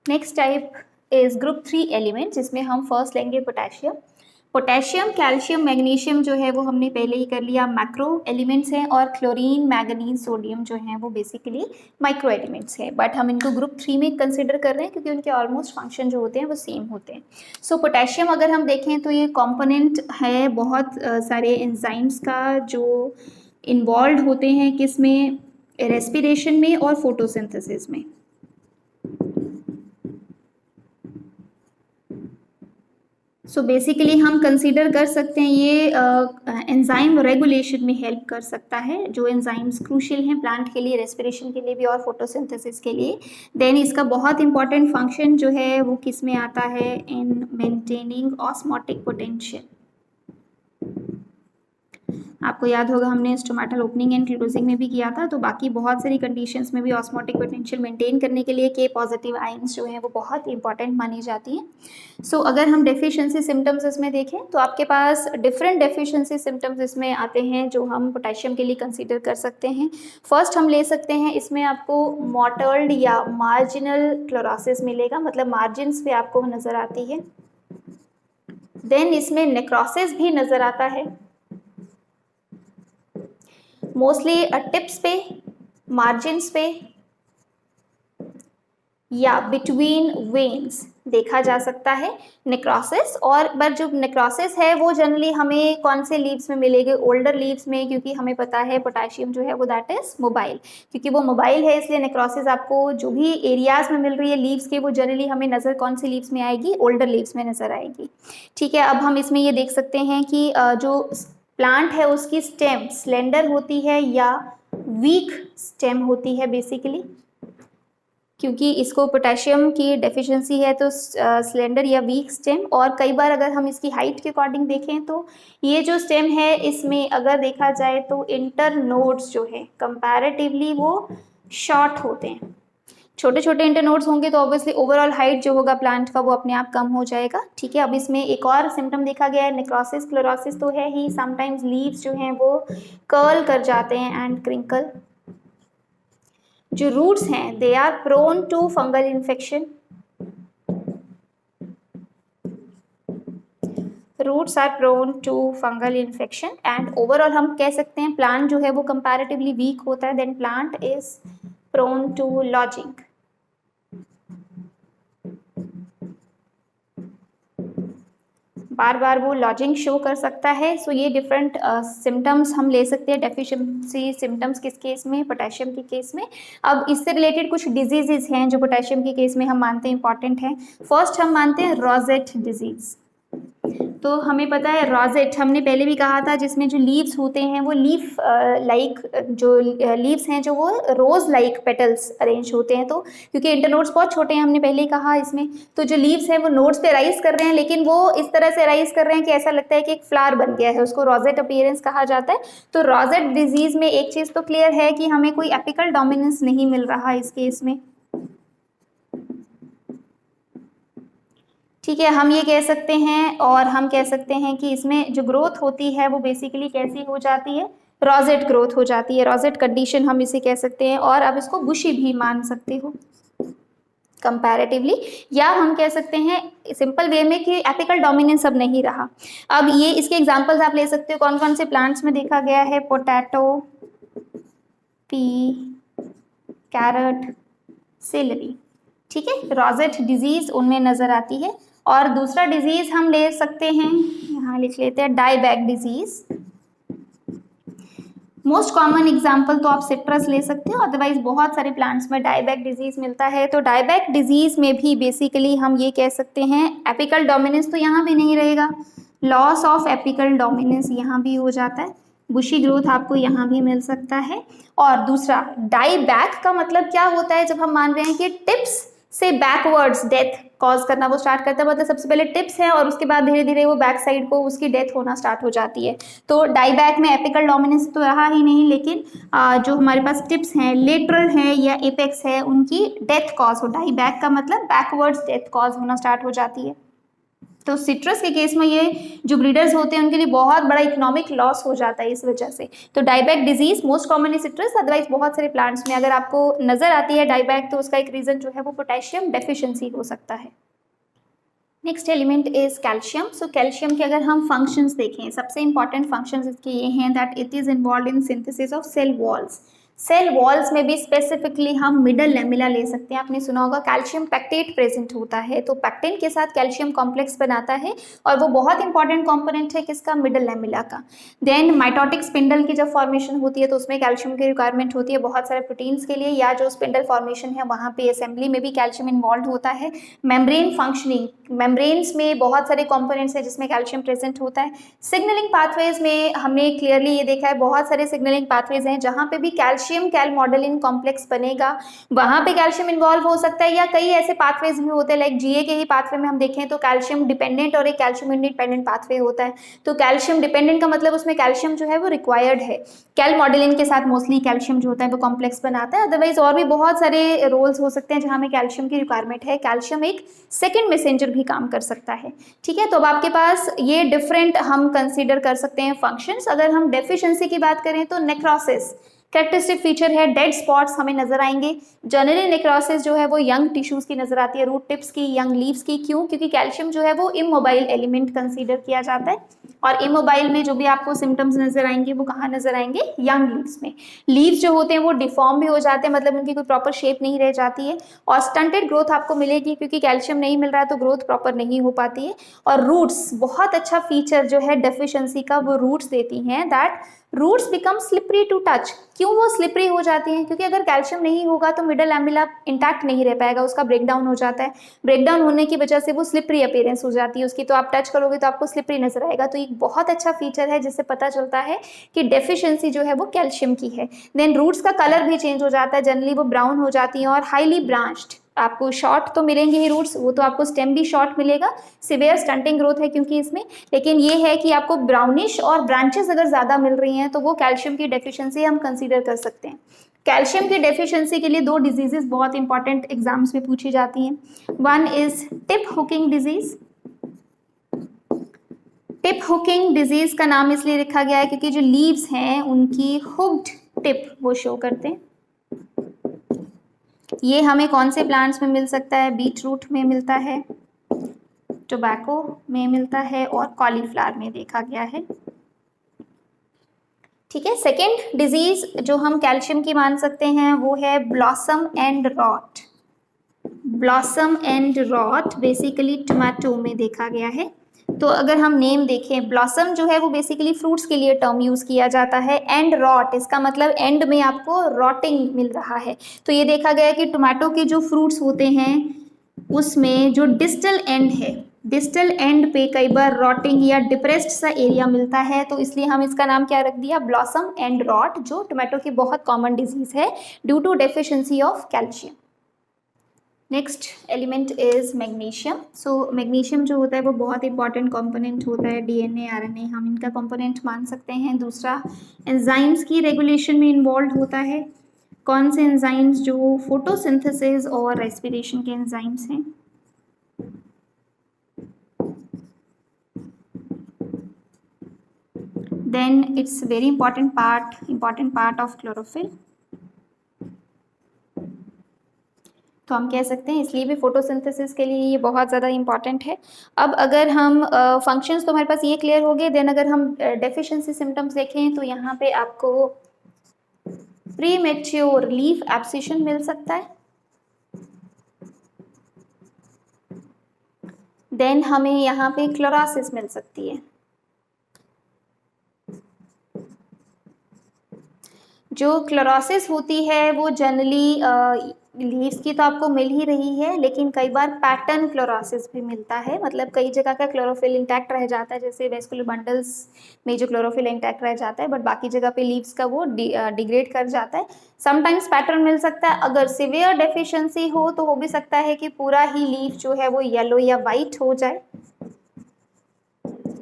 Next type is group 3 element, जिसमें हम first लेंगे पोटेशियम। पोटेशियम, कैल्शियम, मैग्नीशियम जो है वो हमने पहले ही कर लिया, मैक्रो एलिमेंट्स हैं, और क्लोरीन, मैंगनीज, सोडियम जो हैं वो बेसिकली माइक्रो एलिमेंट्स हैं, बट हम इनको ग्रुप 3 में कंसिडर कर रहे हैं क्योंकि उनके ऑलमोस्ट फंक्शन जो होते हैं वो सेम होते हैं। सो पोटेशियम अगर हम देखें तो ये कॉम्पोनेंट है बहुत सारे एंजाइम्स का जो इन्वॉल्व होते हैं किस में, रेस्पिरेशन में और फोटोसिंथेसिस में। सो बेसिकली हम कंसीडर कर सकते हैं ये एंजाइम रेगुलेशन में हेल्प कर सकता है, जो एंजाइम्स क्रूशियल हैं प्लांट के लिए, रेस्पिरेशन के लिए भी और फोटोसिंथेसिस के लिए। देन इसका बहुत इंपॉर्टेंट फंक्शन जो है वो किस में आता है, इन मेंटेनिंग ऑस्मोटिक पोटेंशियल। आपको याद होगा हमने स्टोमेटल ओपनिंग एंड क्लोजिंग में भी किया था, तो बाकी बहुत सारी कंडीशंस में भी ऑस्मोटिक पोटेंशियल मेंटेन करने के लिए के पॉजिटिव आयंस जो हैं वो बहुत इंपॉर्टेंट मानी जाती हैं। सो अगर हम डेफिशिएंसी सिम्टम्स इसमें देखें तो आपके पास डिफरेंट डेफिशिएंसी सिम्टम्स इसमें आते हैं जो हम पोटेशियम के लिए कंसीडर कर सकते हैं। फर्स्ट हम ले सकते हैं, इसमें आपको मॉटल्ड या मार्जिनल क्लोरोसिस मिलेगा, मतलब मार्जिन्स पे आपको नज़र आती है। देन इसमें नेक्रोसिस भी नज़र आता है, मोस्टली टिप्स पे, मार्जिन्स पे या बिटवीन वेन्स देखा जा सकता है नेक्रोसिस। और बट जो नेक्रोसिस है वो जनरली हमें कौन से लीव्स में मिलेगी, ओल्डर लीव्स में, क्योंकि हमें पता है पोटेशियम जो है वो दैट इज मोबाइल, क्योंकि वो मोबाइल है इसलिए नेक्रोसिस आपको जो भी एरियाज में मिल रही है लीव्स के, वो जनरली हमें नज़र कौन सी लीव्स में आएगी, ओल्डर लीव्स में नज़र आएगी। ठीक है, अब हम इसमें ये देख सकते हैं कि जो प्लांट है उसकी स्टेम स्लेंडर होती है या वीक स्टेम होती है बेसिकली, क्योंकि इसको पोटेशियम की डेफिशिएंसी है तो स्लेंडर या वीक स्टेम। और कई बार अगर हम इसकी हाइट के अकॉर्डिंग देखें तो ये जो स्टेम है इसमें अगर देखा जाए तो इंटर नोड्स जो है कंपैरेटिवली वो शॉर्ट होते हैं, छोटे छोटे इंटरनोड्स होंगे तो ऑब्वियसली ओवरऑल हाइट जो होगा प्लांट का वो अपने आप कम हो जाएगा। ठीक है, अब इसमें एक और सिम्टम देखा गया है, नेक्रोसिस क्लोरोसिस तो है ही, समटाइम्स लीव्स जो हैं वो कर्ल कर जाते हैं एंड क्रिंकल। जो रूट्स हैं they are prone to fungal infection, roots are prone to fungal infection and overall हम कह सकते हैं प्लांट जो है वो कंपैरेटिवली वीक होता है, then plant is prone to lodging. बार बार वो लॉजिंग शो कर सकता है। सो ये डिफरेंट सिम्टम्स हम ले सकते हैं, डेफिशिएंसी सिम्टम्स किस केस में, पोटेशियम के केस में। अब इससे रिलेटेड कुछ डिजीजेज हैं जो पोटेशियम के केस में हम मानते हैं इंपॉर्टेंट हैं। फर्स्ट हम मानते हैं रोजेट डिजीज। तो हमें पता है रोजेट, हमने पहले भी कहा था, जिसमें जो लीव्स होते हैं वो लीफ लाइक जो लीव्स हैं जो वो रोज लाइक पेटल्स अरेंज होते हैं, तो क्योंकि इंटरनोड्स बहुत छोटे हैं हमने पहले ही कहा इसमें, तो जो लीव्स हैं वो नोड्स पे राइज कर रहे हैं, लेकिन वो इस तरह से राइज कर रहे हैं कि ऐसा लगता है कि एक फ्लावर बन गया है, उसको रोजेट अपीयरेंस कहा जाता है। तो रोजेट डिजीज में एक चीज़ तो क्लियर है कि हमें कोई एपिकल डोमिनेंस नहीं मिल रहा इस केस में। ठीक है, हम ये कह सकते हैं और हम कह सकते हैं कि इसमें जो ग्रोथ होती है वो बेसिकली कैसी हो जाती है, रोजेट ग्रोथ हो जाती है, रोजेट कंडीशन हम इसे कह सकते हैं, और आप इसको बुशी भी मान सकते हो कंपैरेटिवली, या हम कह सकते हैं सिंपल वे में कि एपिकल डोमिनेंस अब नहीं रहा। अब ये इसके एग्जांपल्स आप ले सकते हो, कौन कौन से प्लांट्स में देखा गया है, पोटैटो, पी, कैरेट, सेलरी। ठीक है, रोजेट डिजीज उनमें नजर आती है। और दूसरा डिजीज हम ले सकते हैं, यहाँ लिख लेते हैं, dieback disease. Most common example तो आप सिट्रस ले सकते हो, अदरवाइज बहुत सारे प्लांट्स में डाईबैक डिजीज मिलता है। तो डाईबैक डिजीज में भी बेसिकली हम ये कह सकते हैं एपिकल डोमिनेंस तो यहाँ भी नहीं रहेगा, लॉस ऑफ एपिकल डोमिनेंस यहाँ भी हो जाता है, बुशी ग्रोथ आपको यहाँ भी मिल सकता है। और दूसरा डाईबैक का मतलब क्या होता है, जब हम मान रहे हैं कि टिप्स से बैकवर्ड्स डेथ कॉज करना वो स्टार्ट करता है, मतलब सबसे पहले टिप्स है और उसके बाद धीरे धीरे वो बैक साइड को उसकी डेथ होना स्टार्ट हो जाती है। तो डाईबैक में एपिकल डोमिनेंस तो रहा ही नहीं, लेकिन जो हमारे पास टिप्स हैं, लेटरल है या एपेक्स है, उनकी डेथ कॉज हो, डाईबैक का मतलब बैकवर्ड्स डेथ कॉज होना स्टार्ट हो जाती है। तो सिट्रस के केस में ये जो ब्रीडर्स होते हैं उनके लिए बहुत बड़ा इकोनॉमिक लॉस हो जाता है इस वजह से। तो डाईबैक डिजीज मोस्ट कॉमन है सिट्रस, अदरवाइज बहुत सारे प्लांट्स में अगर आपको नजर आती है डाईबैक तो उसका एक रीजन जो है वो पोटेशियम डेफिशिएंसी हो सकता है। Next element is calcium. So calcium के अगर हम फंक्शंस देखें, सबसे इंपॉर्टेंट फंक्शंस इसके ये हैं that it is involve in synthesis of cell walls. Cell walls में भी स्पेसिफिकली हम मिडल लैमेला ले सकते हैं। आपने सुना होगा कैल्शियम पैक्टेट प्रेजेंट होता है, तो पैक्टेन के साथ कैल्शियम कॉम्प्लेक्स बनाता है और वो बहुत इंपॉर्टेंट कंपोनेंट है किसका, मिडल लैमेला का। देन माइटोटिक स्पिंडल की जब फॉर्मेशन होती है तो उसमें कैल्शियम की रिक्वायरमेंट होती है बहुत सारे प्रोटीन्स के लिए, या जो स्पिंडल फॉर्मेशन है वहाँ पे असेंबली में भी कैल्शियम इन्वॉल्व होता है। मेम्ब्रेन फंक्शनिंग, मेम्ब्रेन्स में बहुत सारे कंपोनेंट्स हैं जिसमें कैल्शियम प्रेजेंट होता है। सिग्नलिंग पाथवेज में हमने क्लियरली ये देखा है बहुत सारे सिग्नलिंग पाथवेज हैं जहाँ पे भी कैल्शियम कैलमॉडलिन कॉम्प्लेक्स बनेगा, वहाँ पे कैल्शियम इन्वॉल्व हो सकता है। या कई ऐसे पाथवेज भी होते हैं लाइक जीए के ही पाथवे में हम देखें तो कैल्शियम डिपेंडेंट और एक कैल्शियम इंडिपेंडेंट पाथवे होता है। तो कैल्शियम डिपेंडेंट का मतलब उसमें कैल्शियम जो है वो रिक्वायर्ड है, कैलमॉडलिन के साथ मोस्टली कैल्शियम जो होता है वो कॉम्प्लेक्स बनाता है। अदरवाइज और भी बहुत सारे रोल्स हो सकते हैं जहाँ में कैल्शियम की रिक्वायरमेंट है। कैल्शियम एक सेकेंड मैसेंजर भी काम कर सकता है। ठीक है, तो अब आपके पास ये डिफरेंट हम कंसीडर कर सकते हैं फंक्शंस। अगर हम डेफिशिएंसी की बात करें तो नेक्रोसिस कैरेक्टरिस्टिक फीचर है, डेड स्पॉट्स हमें नजर आएंगे। जनरली नेक्रोसिस जो है वो यंग टिश्यूज की नजर आती है, रूट टिप्स की, यंग लीव्स की। क्यों? क्योंकि कैल्शियम जो है वो इमोबाइल एलिमेंट कंसीडर किया जाता है और इमोबाइल में जो भी आपको सिम्टम्स नजर आएंगे वो कहाँ नजर आएंगे, यंग लीव्स में। लीव्स जो होते हैं वो डिफॉर्म भी हो जाते हैं, मतलब उनकी कोई प्रॉपर शेप नहीं रह जाती है और स्टंटेड ग्रोथ आपको मिलेगी क्योंकि कैल्शियम नहीं मिल रहा है तो ग्रोथ प्रॉपर नहीं हो पाती है। और रूट्स, बहुत अच्छा फीचर जो है डेफिशिएंसी का वो रूट्स देती हैं, that roots become slippery to touch. क्यों वो स्लिपरी हो जाती हैं? क्योंकि अगर कैल्शियम नहीं होगा तो मिडल लैमेला इंटैक्ट नहीं रह पाएगा, उसका ब्रेकडाउन हो जाता है। ब्रेकडाउन होने की वजह से वो स्लिपरी अपीयरेंस हो जाती है उसकी, तो आप टच करोगे तो आपको स्लिपरी नजर आएगा। तो एक बहुत अच्छा फीचर है जिससे पता चलता है कि डेफिशिएंसी जो है वो कैल्शियम की है। देन रूट्स का कलर भी चेंज हो जाता है, जनरली वो ब्राउन हो जाती हैं और हाईली ब्रांच्ड। आपको शॉर्ट तो मिलेंगे ही रूट्स, वो तो आपको स्टेम भी शॉर्ट मिलेगा, सिवियर स्टंटिंग ग्रोथ है क्योंकि इसमें। लेकिन ये है कि आपको ब्राउनिश और ब्रांचेस अगर ज़्यादा मिल रही हैं तो वो कैल्शियम की डेफिशिएंसी हम कंसीडर कर सकते हैं। कैल्शियम की डेफिशिएंसी के लिए दो डिजीजेस बहुत इंपॉर्टेंट एग्जाम्स में पूछी जाती हैं। One is tip hooking disease. Tip hooking disease का नाम इसलिए रखा गया है क्योंकि जो लीव्स हैं उनकी हुक्ड टिप वो शो करते हैं। ये हमें कौन से प्लांट्स में मिल सकता है? बीट रूट में मिलता है, टोबैको में मिलता है और कॉलीफ्लावर में देखा गया है। ठीक है, सेकेंड डिजीज जो हम कैल्शियम की मान सकते हैं वो है blossom end rot. Blossom end rot basically tomato में देखा गया है। तो अगर हम नेम देखें, ब्लॉसम जो है वो बेसिकली फ्रूट्स के लिए टर्म यूज किया जाता है, एंड रॉट इसका मतलब एंड में आपको रॉटिंग मिल रहा है। तो ये देखा गया है कि टोमेटो के जो फ्रूट्स होते हैं उसमें जो डिस्टल एंड है, डिस्टल एंड पे कई बार रॉटिंग या डिप्रेस्ड सा एरिया मिलता है, तो इसलिए हम इसका नाम क्या रख दिया, ब्लॉसम एंड रॉट, जो टोमेटो की बहुत कॉमन डिजीज है due to deficiency of calcium. Next element is magnesium. So magnesium जो होता है वो बहुत इंपॉर्टेंट कंपोनेंट होता है, डीएनए आरएनए हम इनका कंपोनेंट मान सकते हैं। दूसरा, एंजाइम्स की रेगुलेशन में इन्वॉल्व होता है। कौन से एंजाइम्स? जो फोटोसिंथेसिस और रेस्पिरेशन के एंजाइम्स हैं। Then it's very important part of chlorophyll. तो हम कह सकते हैं इसलिए भी फोटोसिंथेसिस के लिए ये बहुत ज़्यादा इंपॉर्टेंट है। अब अगर हम फंक्शंस तो हमारे पास ये क्लियर हो गए। देन अगर हम डेफिशिएंसी सिम्टम्स देखें तो यहाँ पे आपको प्रीमेच्योर लीफ एब्सिशन मिल सकता है। देन हमें यहाँ पे क्लोरोसिस मिल सकती है। जो क्लोरोसिस होती है वो जनरली लीव्स की तो आपको मिल ही रही है, लेकिन कई बार पैटर्न क्लोरोसिस भी मिलता है, मतलब कई जगह का क्लोरोफिल इंटैक्ट रह जाता है, जैसे वेस्कुलर बंडल्स में जो क्लोरोफिल इंटैक्ट रह जाता है, बट बाकी जगह पे लीव्स का वो डिग्रेड कर जाता है। समटाइम्स पैटर्न मिल सकता है। अगर सिवियर डेफिशिएंसी हो तो हो भी सकता है कि पूरा ही लीफ जो है वो येलो या वाइट हो जाए।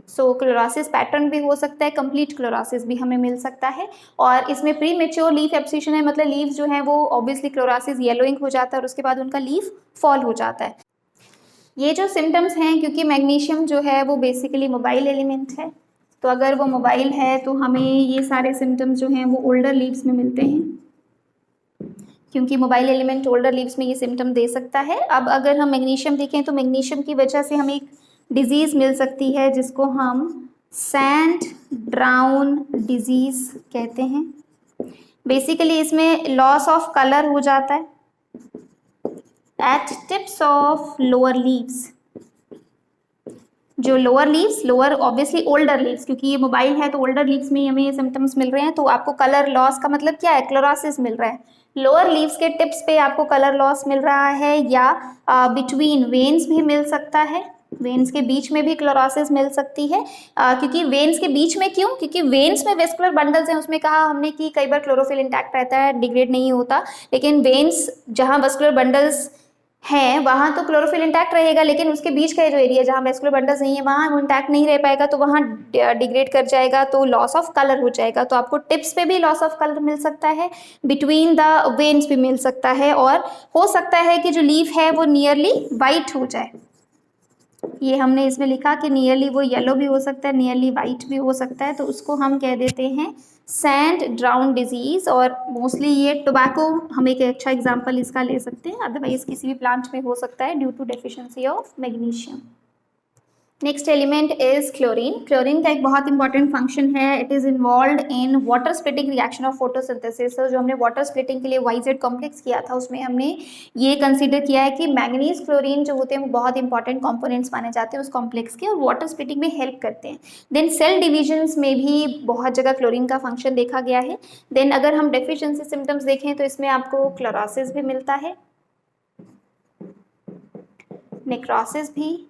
सो क्लोरोसिस पैटर्न भी हो सकता है, कंप्लीट क्लोरोसिस भी हमें मिल सकता है। और इसमें प्री मेच्योर लीफ एब्सिशन है, मतलब लीव्स जो है वो ऑब्वियसली क्लोरोसिस येलोइंग हो जाता है और उसके बाद उनका लीफ फॉल हो जाता है। ये जो सिम्टम्स हैं, क्योंकि मैग्नीशियम जो है वो बेसिकली मोबाइल एलिमेंट है, तो अगर वो मोबाइल है तो हमें ये सारे सिम्टम्स जो हैं वो ओल्डर लीव्स में मिलते हैं, क्योंकि मोबाइल एलिमेंट ओल्डर लीव्स में ये सिम्टम दे सकता है। अब अगर हम मैग्नीशियम देखें तो मैग्नीशियम की वजह से हमें एक डिजीज़ मिल सकती है जिसको हम सैंड ड्राउन डिजीज़ कहते हैं। बेसिकली इसमें लॉस ऑफ कलर हो जाता है at tips of lower leaves. जो lower leaves, lower obviously older leaves, क्योंकि ये मोबाइल है तो ओल्डर लीव्स में हमें ये सिम्टम्स मिल रहे हैं, तो आपको कलर लॉस का मतलब क्या है, क्लोरोसिस मिल रहा है। लोअर लीव्स के टिप्स पे आपको कलर लॉस मिल रहा है, या बिटवीन वेन्स भी मिल सकता है, वेन्स के बीच में भी क्लोरोसिस मिल सकती है। क्योंकि वेन्स के बीच में क्यों, क्योंकि वेन्स में वेस्कुलर बंडल्स हैं, उसमें कहा हमने कि कई बार क्लोरोफिल इंटैक्ट रहता है, डिग्रेड नहीं होता, लेकिन वेन्स जहाँ वेस्कुलर बंडल्स हैं वहाँ तो क्लोरोफिल इंटैक्ट रहेगा, लेकिन उसके बीच का जो एरिया जहाँ वेस्कुलर बंडल्स नहीं है वहाँ वो इंटैक्ट नहीं रह पाएगा, तो वहाँ डिग्रेड कर जाएगा, तो लॉस ऑफ कलर हो जाएगा। तो आपको टिप्स पे भी लॉस ऑफ कलर मिल सकता है, बिटवीन द वेन्स भी मिल सकता है, और हो सकता है कि जो लीफ है वो नियरली वाइट हो जाए। ये हमने इसमें लिखा कि नियरली वो येलो भी हो सकता है, नियरली वाइट भी हो सकता है, तो उसको हम कह देते हैं सैंड ड्राउन डिजीज। और मोस्टली ये टोबैको हम एक अच्छा एग्जांपल इसका ले सकते हैं, अदरवाइज किसी भी प्लांट में हो सकता है due to deficiency of magnesium. Next element is chlorine. Chlorine का एक बहुत इंपॉर्टेंट फंक्शन है, it is involve in water splitting reaction of photosynthesis. जो हमने वाटर स्प्लिटिंग के लिए YZ कॉम्प्लेक्स किया था उसमें हमने ये कंसीडर किया है कि मैंगनीज क्लोरीन जो होते हैं वो बहुत इंपॉर्टेंट कंपोनेंट्स माने जाते हैं उस कॉम्प्लेक्स के, और वाटर स्प्लिटिंग में हेल्प करते हैं। देन सेल डिविजन्स में भी बहुत जगह क्लोरीन का फंक्शन देखा गया है। देन अगर हम डेफिशिएंसी सिम्टम्स देखें तो इसमें आपको क्लोरोसिस भी मिलता है, नेक्रोसिस भी,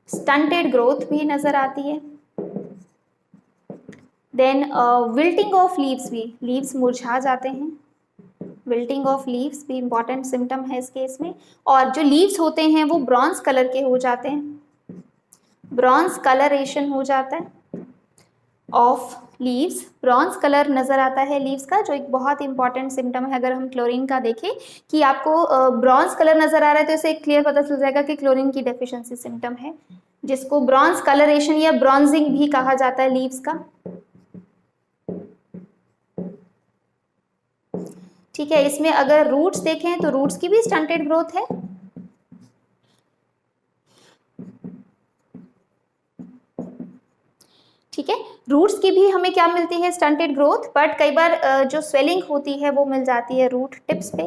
स्टंटेड ग्रोथ भी नजर आती है, देन विल्टिंग ऑफ लीव्स भी, लीव्स मुरझा जाते हैं, विल्टिंग ऑफ लीव्स भी इंपॉर्टेंट सिम्टम है इस केस में। और जो लीव्स होते हैं वो ब्रॉन्ज कलर के हो जाते हैं, ब्रॉन्ज कलरेशन हो जाता है ऑफ लीव्स, ब्रॉन्ज कलर नजर आता है लीव्स का, जो एक बहुत इंपॉर्टेंट सिम्टम है। अगर हम क्लोरीन का देखें कि आपको ब्रॉन्ज कलर नजर आ रहा है तो इसे क्लियर पता चल जाएगा कि क्लोरीन की डेफिशिएंसी सिम्टम है, जिसको ब्रॉन्ज कलरेशन या ब्रॉन्जिंग भी कहा जाता है लीव्स का। ठीक है, इसमें अगर रूट्स देखें तो रूट्स की भी स्टंटेड ग्रोथ है, ठीक है, रूट्स की भी हमें क्या मिलती है, स्टंटेड ग्रोथ, बट कई बार जो स्वेलिंग होती है वो मिल जाती है रूट टिप्स पे।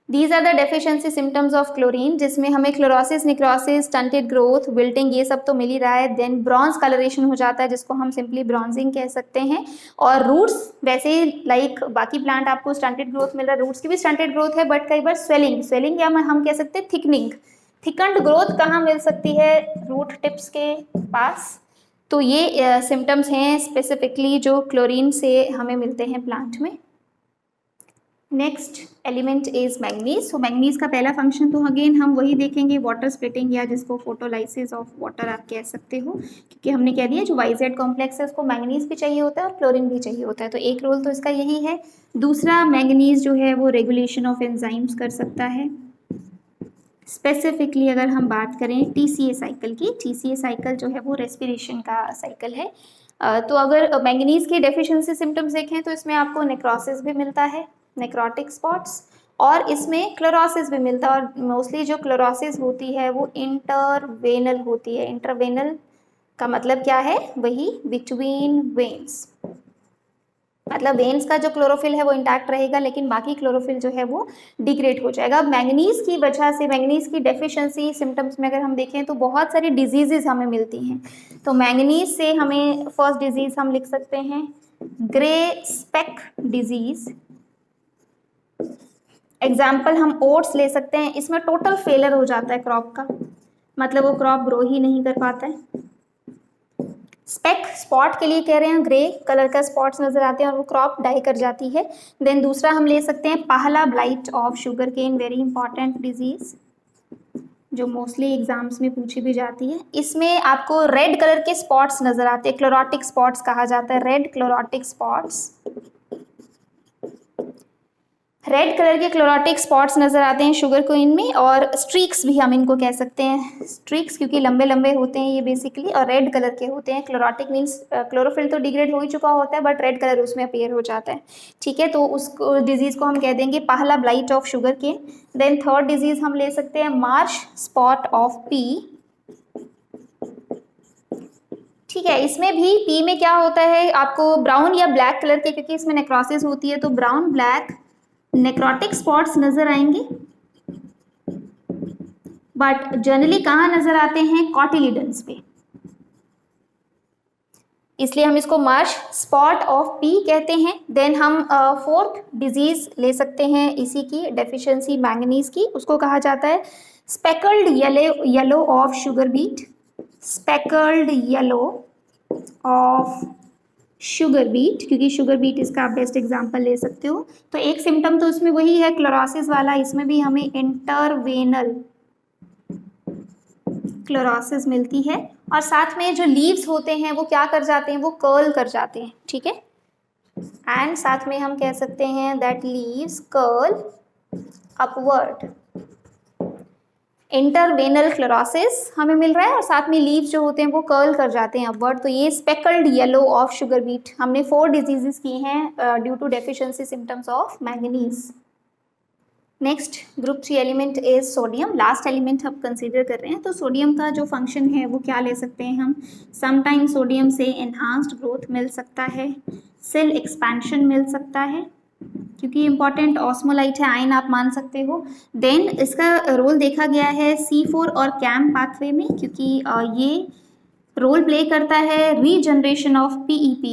These are the deficiency symptoms of chlorine, जिसमें हमें chlorosis, necrosis, stunted growth, wilting ये सब तो मिल ही रहा है। देन ब्रॉन्ज कलरेशन हो जाता है जिसको हम सिंपली ब्रॉन्जिंग कह सकते हैं। और रूट्स वैसे ही लाइक बाकी प्लांट आपको स्टंटेड ग्रोथ मिल रहा है, रूट्स की भी स्टंटेड ग्रोथ है, बट कई बार स्वेलिंग, स्वेलिंग या हम कह सकते हैं थिकनिंग, थिकंड ग्रोथ कहाँ मिल सकती है, रूट टिप्स के पास। तो ये सिम्टम्स हैं स्पेसिफिकली जो क्लोरीन से हमें मिलते हैं प्लांट में। Next element is manganese. So manganese का पहला फंक्शन तो अगेन हम वही देखेंगे, वाटर स्प्लिटिंग, या जिसको फोटोलाइसिस ऑफ वाटर आप कह सकते हो, क्योंकि हमने कह दिया जो YZ कॉम्प्लेक्स है उसको मैंगनीज भी चाहिए होता है और क्लोरीन भी चाहिए होता है, तो एक रोल तो इसका यही है। दूसरा, मैंगनीज जो है वो रेगुलेशन ऑफ एंजाइम्स कर सकता है। स्पेसिफिकली अगर हम बात करें TCA साइकिल की, TCA साइकिल जो है वो रेस्पिरेशन का साइकिल है। तो अगर मैंगनीज की डेफिशिएंसी सिम्टम्स देखें तो इसमें आपको नेक्रोसिस भी मिलता है, नेक्रोटिक स्पॉट्स, और इसमें क्लोरोसिस भी मिलता है। और मोस्टली जो क्लोरोसिस होती है वो इंटरवेनल होती है। इंटरवेनल का मतलब क्या है, वही बिटवीन वेन्स, मतलब वेन्स का जो क्लोरोफिल है वो इंटैक्ट रहेगा, लेकिन बाकी क्लोरोफिल जो है वो डिग्रेड हो जाएगा। मैंगनीज की वजह से, मैंगनीज की डेफिशिएंसी सिम्टम्स में अगर हम देखें तो बहुत सारी डिजीजेज हमें मिलती हैं। तो मैंगनीज से हमें फर्स्ट डिजीज हम लिख सकते हैं ग्रे स्पेक डिजीज। एग्जाम्पल हम ओट्स ले सकते हैं, इसमें टोटल फेलर हो जाता है क्रॉप का, मतलब वो क्रॉप ग्रो ही नहीं कर पाता है। स्पेक स्पॉट के लिए कह रहे हैं, ग्रे कलर का स्पॉट्स नजर आते हैं और वो क्रॉप डाई कर जाती है। देन दूसरा हम ले सकते हैं पहला blight of sugar cane, very important disease जो मोस्टली एग्जाम्स में पूछी भी जाती है। इसमें आपको रेड कलर के स्पॉट्स नजर आते हैं, क्लोरोटिक स्पॉट्स कहा जाता है, red chlorotic spots. Red colour के क्लोरोटिक स्पॉट्स नजर आते हैं शुगर कोइन में, और स्ट्रीक्स भी हम इनको कह सकते हैं, स्ट्रीक्स, क्योंकि लंबे लंबे होते हैं ये बेसिकली, और रेड कलर के होते हैं। क्लोरोटिक मीन्स क्लोरोफिल तो डिग्रेड हो ही चुका होता है, बट रेड कलर उसमें अपीयर हो जाता है। ठीक है, तो उस डिजीज को हम कह देंगे पहला blight of sugar cane. Then third disease हम ले सकते हैं मार्श स्पॉट ऑफ पी। ठीक है, इसमें भी पी में क्या होता है, आपको ब्राउन या ब्लैक कलर के, क्योंकि इसमें नेक्रोसिस होती है, तो ब्राउन ब्लैक नेक्रोटिक स्पॉट्स नजर आएंगे, बट जनरली कहाँ नजर आते हैं, कॉटिलिडन्स पे, इसलिए हम इसको मार्श स्पॉट ऑफ पी कहते हैं। देन हम फोर्थ डिजीज ले सकते हैं इसी की, डेफिशिएंसी मैंगनीज की, उसको कहा जाता है speckled yellow of sugar beat, speckled yellow of sugar beat, क्योंकि शुगर बीट इसका आप बेस्ट एग्जांपल ले सकते हो। तो एक सिम्टम तो उसमें वही है क्लोरोसिस वाला, इसमें भी हमें इंटरवेनल क्लोरोसिस मिलती है, और साथ में जो लीव्स होते हैं वो क्या कर जाते हैं, वो कर्ल कर जाते हैं। ठीक है, एंड साथ में हम कह सकते हैं that leaves curl upward, interveinal chlorosis हमें मिल रहा है, और साथ में लीव्स जो होते हैं वो कर्ल कर जाते हैं अपवर्ड। तो ये speckled yellow of sugar beet, हमने 4 डिजीजेस की हैं due to deficiency symptoms of manganese. Next group 3 element is sodium, last element हम कंसीडर कर रहे हैं। तो सोडियम का जो फंक्शन है वो क्या ले सकते हैं हम, समटाइम सोडियम से एनहांस्ड ग्रोथ मिल सकता है, सेल एक्सपेंशन मिल सकता है, क्योंकि इंपॉर्टेंट ऑस्मोलाइट है, आयन आप मान सकते हो। देन इसका रोल देखा गया है C4 और कैम पाथवे में, क्योंकि ये रोल प्ले करता है regeneration of PEP,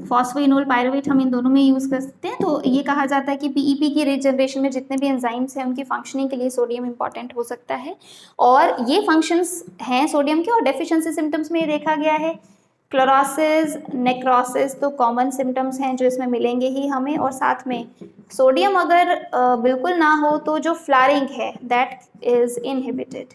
phosphoenol pyruvate, हम इन दोनों में यूज कर सकते हैं। तो ये कहा जाता है कि PEP की रीजनरेशन में जितने भी एंजाइम्स हैं उनकी फंक्शनिंग के लिए सोडियम इंपॉर्टेंट हो सकता है, और ये फंक्शंस हैं सोडियम के। और डेफिशिएंसी सिम्टम्स में ये देखा गया है क्लोरोसिस, नेक्रोसिस तो कॉमन सिम्टम्स हैं जो इसमें मिलेंगे ही हमें, और साथ में सोडियम अगर बिल्कुल ना हो तो जो फ्लारिंग है दैट इज इनहिबिटेड।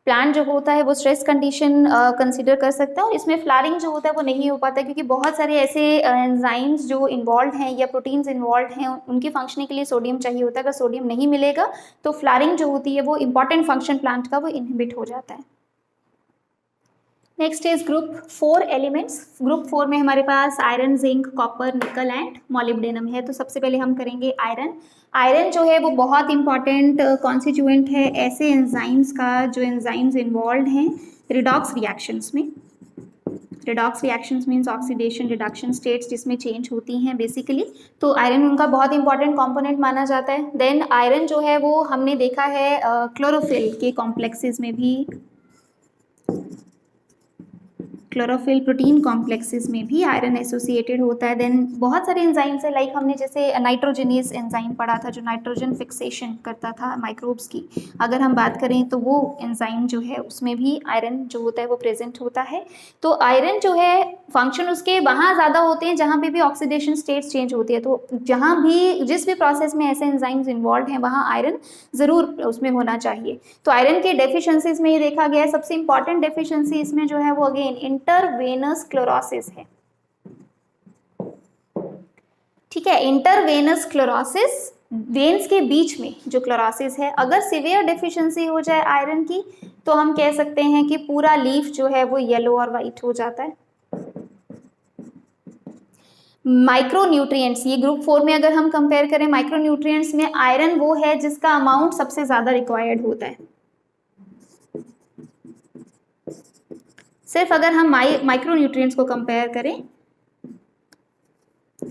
प्लांट जो होता है वो स्ट्रेस कंडीशन कंसीडर कर सकता है, और इसमें फ्लारिंग जो होता है वो नहीं हो पाता, क्योंकि बहुत सारे ऐसे एंजाइम्स जो इन्वॉल्व हैं या प्रोटीन्स इन्वॉल्व हैं, उनकी फंक्शनिंग के लिए सोडियम चाहिए होता है। अगर सोडियम नहीं मिलेगा तो फ्लारिंग जो होती है वो इंपॉर्टेंट फंक्शन प्लांट का वो इनहिबिट हो जाता है। Next is group 4 elements. Group 4 में हमारे पास iron, zinc, copper, nickel and molybdenum है। तो सबसे पहले हम करेंगे आयरन। आयरन जो है वो बहुत इंपॉर्टेंट कॉन्स्टिट्यूएंट है ऐसे एंजाइम्स का जो एंजाइम्स इन्वॉल्व हैं रिडॉक्स रिएक्शंस में। Redox reactions means oxidation reduction states जिसमें चेंज होती हैं बेसिकली, तो आयरन उनका बहुत इंपॉर्टेंट कंपोनेंट माना जाता है। देन आयरन जो है वो हमने देखा है क्लोरोफिल के कॉम्प्लेक्सेस में भी, क्लोरोफिल प्रोटीन कॉम्प्लेक्सेस में भी आयरन एसोसिएटेड होता है। देन बहुत सारे एंजाइम्स है, लाइक हमने जैसे नाइट्रोजनेस एंजाइम पढ़ा था जो नाइट्रोजन फिक्सेशन करता था माइक्रोब्स की, अगर हम बात करें तो वो एंजाइम जो है उसमें भी आयरन जो होता है वो प्रेजेंट होता है। तो आयरन जो है फंक्शन उसके वहाँ ज़्यादा होते हैं जहाँ पे भी ऑक्सीडेशन स्टेट्स चेंज होती है, तो जहाँ भी जिस भी प्रोसेस में ऐसे एंजाइम्स इन्वॉल्व हैं वहाँ आयरन ज़रूर उसमें होना चाहिए। तो आयरन के डेफिशिएंसीज में ये देखा गया है, सबसे इंपॉर्टेंट डेफिशिएंसी इसमें जो है वो अगेन इंटरवेनस क्लोरोसिस है। ठीक है, इंटरवेनस क्लोरोसिस, वेन्स के बीच में जो क्लोरोसिस है, अगर सिवियर डेफिशिएंसी हो जाए आयरन की तो हम कह सकते हैं कि पूरा लीफ जो है वो येलो और वाइट हो जाता है। माइक्रोन्यूट्रिएंट्स, ये ग्रुप 4 में अगर हम कंपेयर करें, माइक्रोन्यूट्रिएंट्स में आयरन वो है जिसका अमाउंट सबसे ज्यादा रिक्वायर्ड होता है। सिर्फ अगर हम माइक्रोन्यूट्रिएंट्स को कंपेयर करें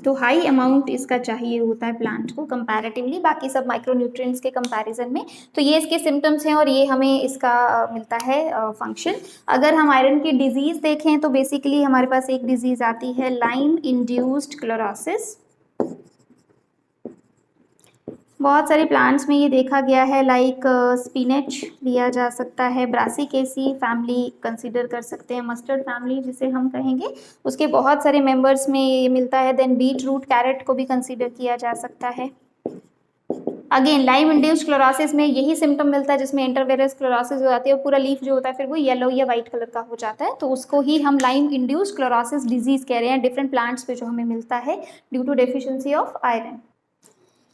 तो हाई अमाउंट इसका चाहिए होता है प्लांट को कंपैरेटिवली बाकी सब माइक्रोन्यूट्रिएंट्स के कंपैरिजन में। तो ये इसके सिम्टम्स हैं और ये हमें इसका मिलता है फंक्शन। अगर हम आयरन की डिजीज देखें तो बेसिकली हमारे पास एक डिजीज आती है लाइम इंड्यूस्ड क्लोरोसिस। बहुत सारे प्लांट्स में ये देखा गया है, लाइक स्पिनच लिया जा सकता है, ब्रासिकेसी फैमिली कंसीडर कर सकते हैं, मस्टर्ड फैमिली जिसे हम कहेंगे, उसके बहुत सारे मेंबर्स में ये मिलता है। देन बीट रूट, कैरेट को भी कंसीडर किया जा सकता है। अगेन लाइम इंड्यूस्ड क्लोरोसिस में यही सिम्टम मिलता है जिसमें इंटरवेरस क्लोरोसिस हो जाती है और पूरा लीफ जो होता है फिर वो येलो या वाइट कलर का हो जाता है, तो उसको ही हम लाइम इंड्यूस्ड क्लोरोसिस डिजीज कह रहे हैं डिफरेंट प्लांट्स पे जो हमें मिलता है due to deficiency of iron.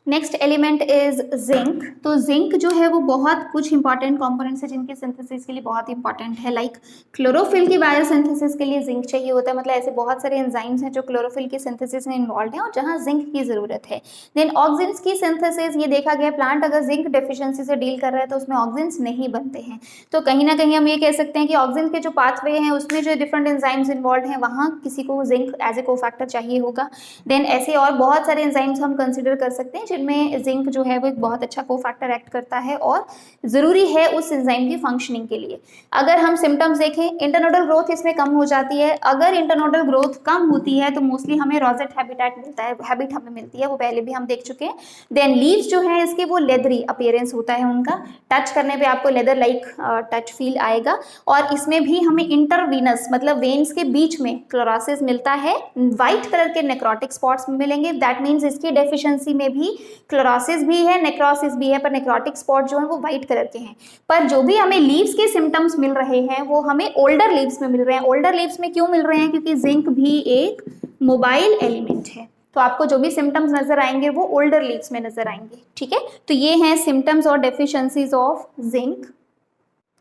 Next element is zinc. तो जिंक जो है वो बहुत कुछ इंपॉर्टेंट कंपोनेंट्स है जिनके सिंथेसिस के लिए बहुत इंपॉर्टेंट है। लाइक क्लोरोफिल की बायोसिंथेसिस के लिए जिंक चाहिए होता है, मतलब ऐसे बहुत सारे एंजाइम्स हैं जो क्लोरोफिल की सिंथेसिस में इन्वॉल्व हैं और जहाँ जिंक की जरूरत है। देन ऑक्सिन्स की सिंथेसिस, ये देखा गया प्लांट अगर जिंक डेफिशिएंसी से डील कर रहा है तो उसमें ऑक्सिन्स नहीं बनते हैं, तो कहीं ना कहीं हम ये कह सकते हैं कि ऑक्सिन के जो पाथवे हैं उसमें जो डिफरेंट एंजाइम्स इन्वॉल्व हैं वहाँ किसी को जिंक एज ए कोफैक्टर चाहिए होगा। देन ऐसे और बहुत सारे एंजाइम्स हम कंसिडर कर सकते हैं जिनमें जिंक जो है वो एक बहुत अच्छा कोफैक्टर एक्ट करता है और ज़रूरी है उस एंजाइम की फंक्शनिंग के लिए। अगर हम सिम्टम्स देखें, इंटरनोडल ग्रोथ इसमें कम हो जाती है। अगर इंटरनोडल ग्रोथ कम होती है तो मोस्टली हमें रोजेट हैबिटेट मिलता है, हैबिट हमें मिलती है, वो पहले भी हम देख चुके हैं। देन लीव्स जो है इसके वो लेदरी अपीयरेंस होता है उनका, टच करने पे आपको लेदर लाइक टच फील आएगा। और इसमें भी हमें इंटरवीनस मतलब वेन्स के बीच में क्लोरोसिस मिलता है, वाइट कलर के नेक्रोटिक स्पॉट्स मिलेंगे। दैट मीन्स इसकी डेफिशिएंसी में भी क्लोरोसिस भी है, नेक्रोसिस भी है, पर नेक्रोटिक स्पॉट जो है वो वाइट कलर के हैं। पर जो भी हमें लीव्स के सिम्टम्स मिल रहे हैं वो हमें ओल्डर लीव्स में मिल रहे हैं। ओल्डर लीव्स में क्यों मिल रहे हैं? क्योंकि जिंक भी एक मोबाइल एलिमेंट है, तो आपको जो भी सिम्टम्स नजर आएंगे वो ओल्डर लीव्स में नजर आएंगे। ठीक है, तो ये हैं सिम्टम्स और deficiencies of zinc.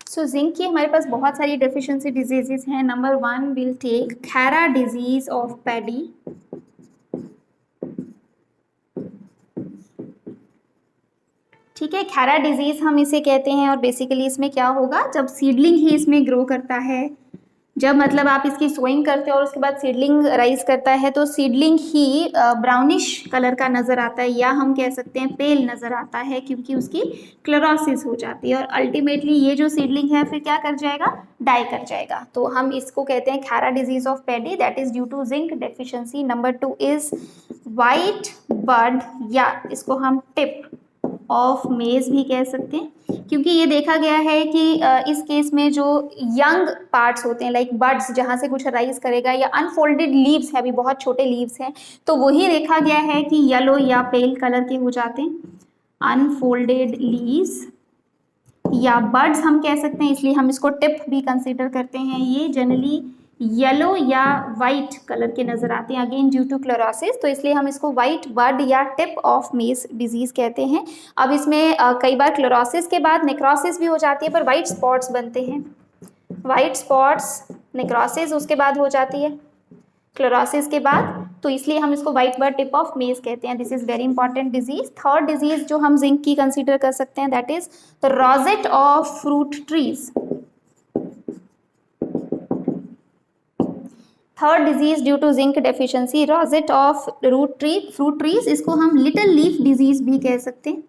So zinc की हमारे पास बहुत सारी डेफिशिएंसी डिजीजेस हैं। Number 1 will take Khaira disease of paddy. ठीक है, खैरा डिजीज हम इसे कहते हैं और बेसिकली इसमें क्या होगा, जब सीडलिंग ही इसमें ग्रो करता है, जब मतलब आप इसकी सोइंग करते हो और उसके बाद सीडलिंग राइज करता है तो सीडलिंग ही ब्राउनिश कलर का नजर आता है, या हम कह सकते हैं पेल नजर आता है क्योंकि उसकी क्लोरोसिस हो जाती है और अल्टीमेटली ये जो सीडलिंग है फिर क्या कर जाएगा, डाई कर जाएगा। तो हम इसको कहते हैं Khaira disease of paddy, that is due to zinc deficiency. Number 2 is white bud, या इसको हम टिप ऑफ मेज भी कह सकते हैं, क्योंकि ये देखा गया है कि इस केस में जो यंग पार्ट्स होते हैं लाइक बड्स जहाँ से कुछ राइज करेगा, या अनफोल्डेड लीव्स है, अभी बहुत छोटे लीव्स हैं, तो वही देखा गया है कि येलो या पेल कलर के हो जाते हैं। अनफोल्डेड लीव्स या बड्स हम कह सकते हैं, इसलिए हम इसको टिप भी कंसिडर करते हैं। ये जनरली येलो या वाइट कलर के नजर आते हैं अगेन ड्यू टू क्लोरोसिस, तो इसलिए हम इसको वाइट बड या टिप ऑफ मेज डिजीज कहते हैं। अब इसमें कई बार क्लोरोसिस के बाद नेक्रोसिस भी हो जाती है पर वाइट स्पॉट्स बनते हैं, वाइट स्पॉट्स नेक्रोसिस उसके बाद हो जाती है क्लोरोसिस के बाद, तो इसलिए हम इसको white bud tip of maize कहते हैं। This is very important disease. Third disease जो हम जिंक की कंसिडर कर सकते हैं that is rosette of fruit trees. Third disease due to zinc deficiency, rosette of fruit trees, इसको हम लिटिल लीफ डिजीज भी कह सकते हैं।